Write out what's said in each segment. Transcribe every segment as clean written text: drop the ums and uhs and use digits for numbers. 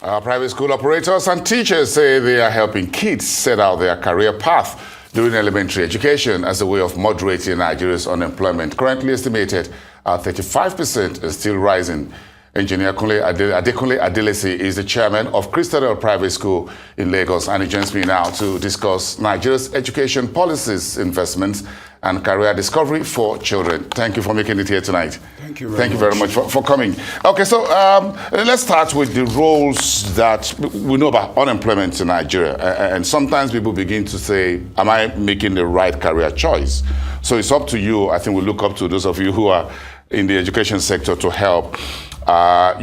Our private school operators and teachers say they are helping kids set out their career path during elementary education as a way of moderating Nigeria's unemployment, currently estimated at 35%, is still rising. Engineer Adekunle Adelesi is the chairman of Christadel Private School in Lagos, and he joins me now to discuss Nigeria's education policies, investments, and career discovery for children. Thank you for making it here tonight. Thank you very much for coming. Okay, so let's start with the roles that we know about unemployment in Nigeria. And sometimes people begin to say, am I making the right career choice? So it's up to you. I think we look up to those of you who are in the education sector to help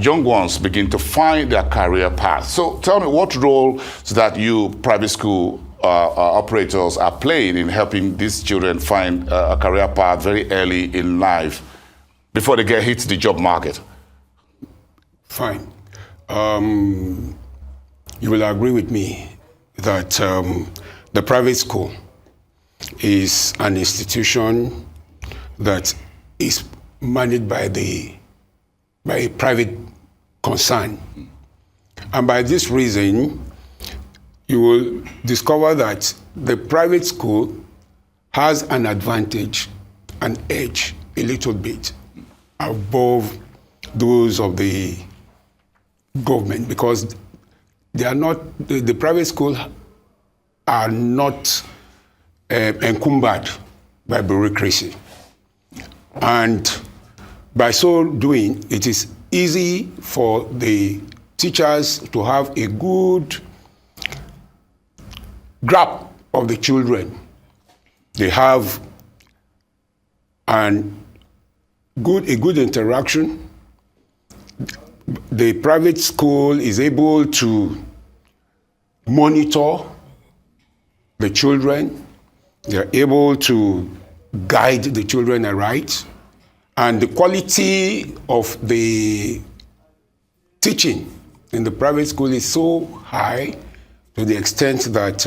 young ones begin to find their career path. So tell me, what role that you, private school operators, are playing in helping these children find a career path very early in life before they get hit the job market? Fine. You will agree with me that the private school is an institution that is managed by a private concern. And by this reason, you will discover that the private school has an advantage, an edge, a little bit above those of the government, because they are not, the private schools are not encumbered by bureaucracy. And by so doing, it is easy for the teachers to have a good grasp of the children. They have a good interaction. The private school is able to monitor the children. They are able to guide the children aright. And the quality of the teaching in the private school is so high to the extent that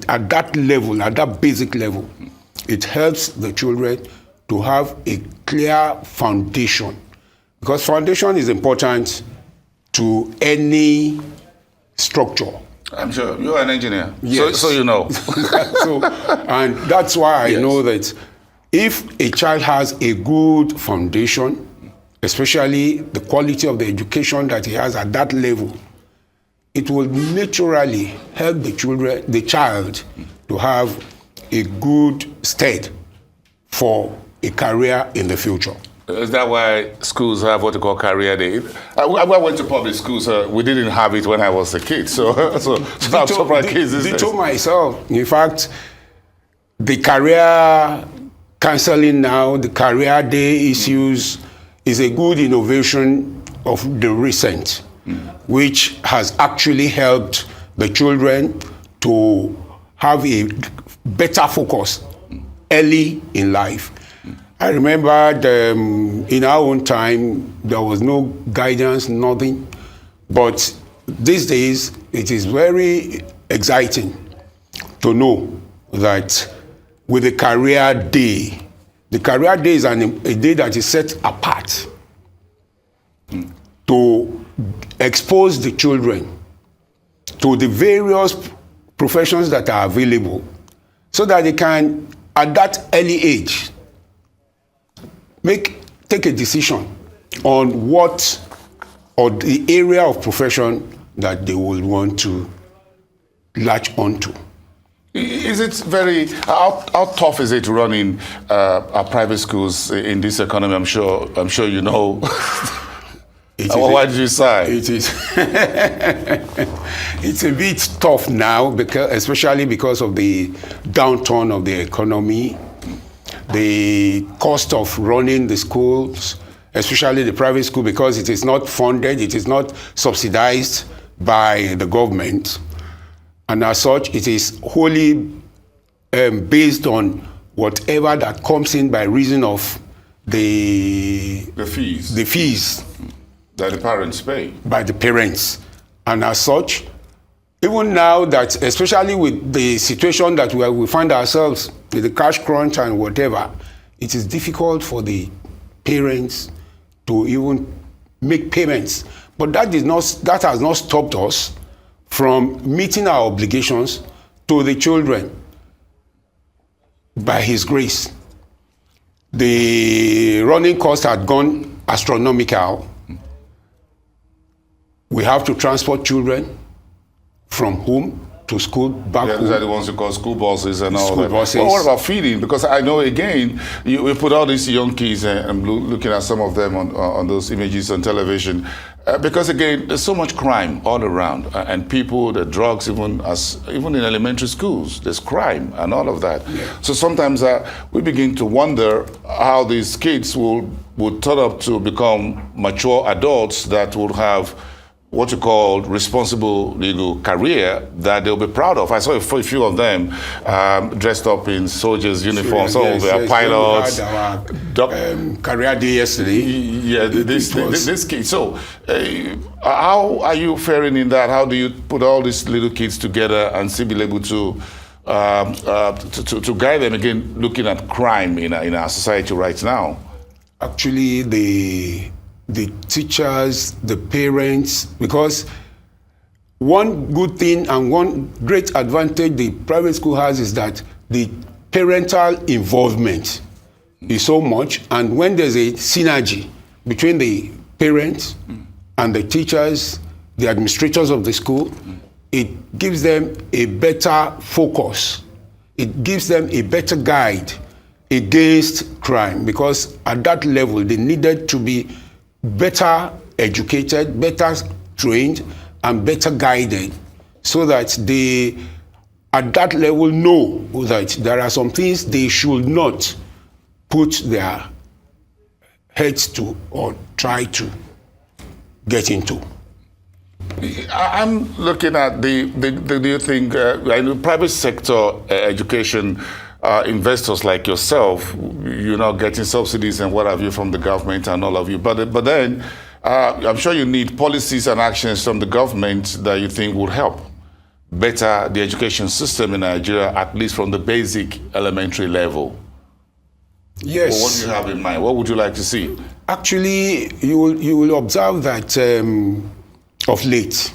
at that level, at that basic level, it helps the children to have a clear foundation. Because foundation is important to any structure. I'm sure you're an engineer, yes. So you know. And that's why I know that if a child has a good foundation, especially the quality of the education that he has at that level, it will naturally help the child to have a good stead for a career in the future. Is that why schools have what they call career day? I went to public schools. We didn't have it when I was a kid. So I'm surprised kids these days. To myself, in fact, the career counseling now, the career day issues is a good innovation of the recent, which has actually helped the children to have a better focus early in life. I remember in our own time, there was no guidance, nothing. But these days, it is very exciting to know that with the career day is a day that is set apart to expose the children to the various professions that are available so that they can, at that early age, take a decision on what or the area of profession that they will want to latch onto. Is it how tough is it running our private schools in this economy? I'm sure you know. Why did you sigh? It is. It's a bit tough now, especially because of the downturn of the economy. The cost of running the schools, especially the private school, because it is not funded, it is not subsidized by the government. And as such, it is wholly based on whatever that comes in by reason of the fees that the parents pay. By the parents. And as such, even now that, especially with the situation that we find ourselves, with the cash crunch and whatever, it is difficult for the parents to even make payments. But that has not stopped us from meeting our obligations to the children by His grace. The running costs had gone astronomical. We have to transport children from home to school, back home. These are the ones who call school buses and all that. Buses. Well, what about feeding? Because I know, again, we put all these young kids, and I'm looking at some of them on those images on television, because, again, there's so much crime all around, and people, the drugs, even in elementary schools, there's crime and all of that. Yeah. So sometimes we begin to wonder how these kids would turn up to become mature adults that would have what you call responsible legal career that they'll be proud of. I saw a few of them dressed up in soldiers' uniforms. Some of them are pilots. We had our career day yesterday. Yeah, this kid. So, how are you faring in that? How do you put all these little kids together and still be able to guide them, again, looking at crime in our society right now? Actually, the teachers, the parents, because one good thing and one great advantage the private school has is that the parental involvement is so much, and when there's a synergy between the parents and the teachers, the administrators of the school, it gives them a better focus. It gives them a better guide against crime, because at that level they needed to be better educated, better trained, and better guided, so that they, at that level, know that there are some things they should not put their heads to or try to get into. I'm looking at do you think in the private sector education, investors like yourself, you're not getting subsidies and what have you from the government and all of you. But then I'm sure you need policies and actions from the government that you think would help better the education system in Nigeria, at least from the basic elementary level. Yes. Well, what do you have in mind? What would you like to see? Actually, you will observe that of late,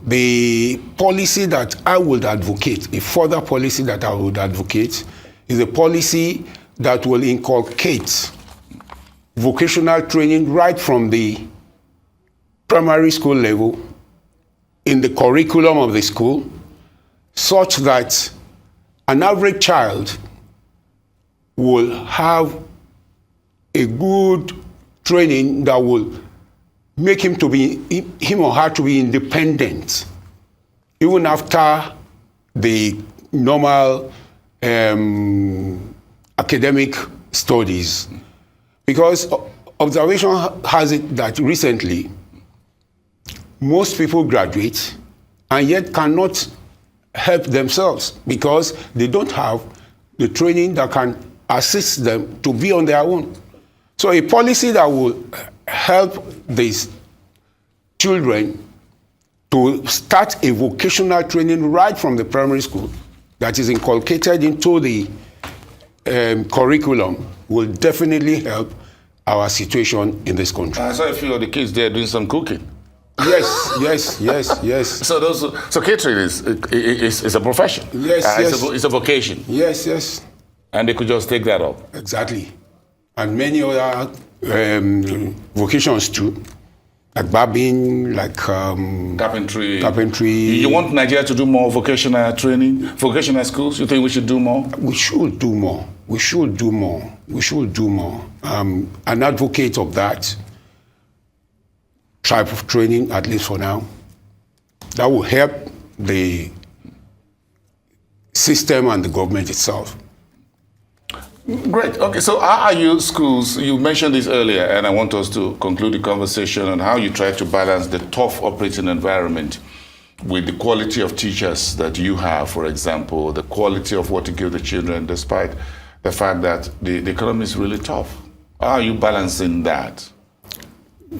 the policy that I would advocate, a further policy that I would advocate, is a policy that will inculcate vocational training right from the primary school level in the curriculum of the school, such that an average child will have a good training that will make him or her to be independent, even after the normal academic studies. Because observation has it that recently, most people graduate and yet cannot help themselves because they don't have the training that can assist them to be on their own. So a policy that will help these children to start a vocational training right from the primary school that is inculcated into the curriculum will definitely help our situation in this country. I saw a few of the kids there doing some cooking. Yes. So catering is a profession. Yes. It's a vocation. Yes. And they could just take that up. Exactly. And many other vocations too, like barbing, like carpentry. You want Nigeria to do more vocational training, vocational schools? You think we should do more? We should do more. I'm an advocate of that type of training, at least for now. That will help the system and the government itself. Great. Okay, so how are you schools? You mentioned this earlier, and I want us to conclude the conversation on how you try to balance the tough operating environment with the quality of teachers that you have, for example, the quality of what you give the children, despite the fact that the economy is really tough. How are you balancing that?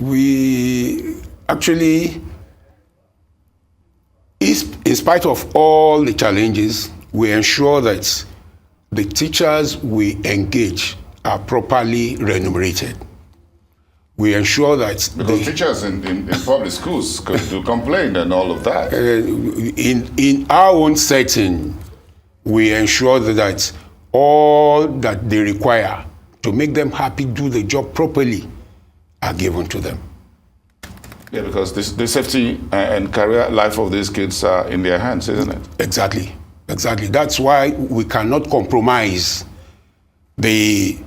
We actually, in spite of all the challenges, we ensure that the teachers we engage are properly remunerated. we ensure that because teachers in public schools could do complain and all of that. in our own setting, we ensure that all that they require to make them happy, do the job properly, are given to them. Yeah, because the safety and career life of these kids are in their hands, isn't it? Exactly. That's why we cannot compromise the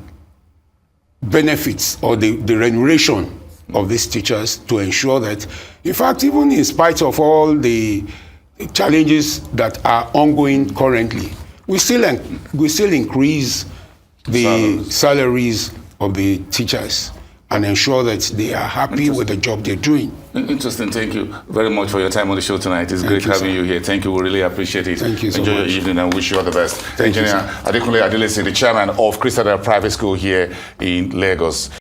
benefits or the remuneration of these teachers to ensure that, in fact, even in spite of all the challenges that are ongoing currently, we still increase the salaries of the teachers and ensure that they are happy with the job they're doing. Interesting. Thank you very much for your time on the show tonight. It's great having you here. Thank you. We really appreciate it. Thank you so Enjoy much. your evening and wish you all the best. Thank you, Engineer Adekunle Adelesi, the chairman of Christian Private School here in Lagos.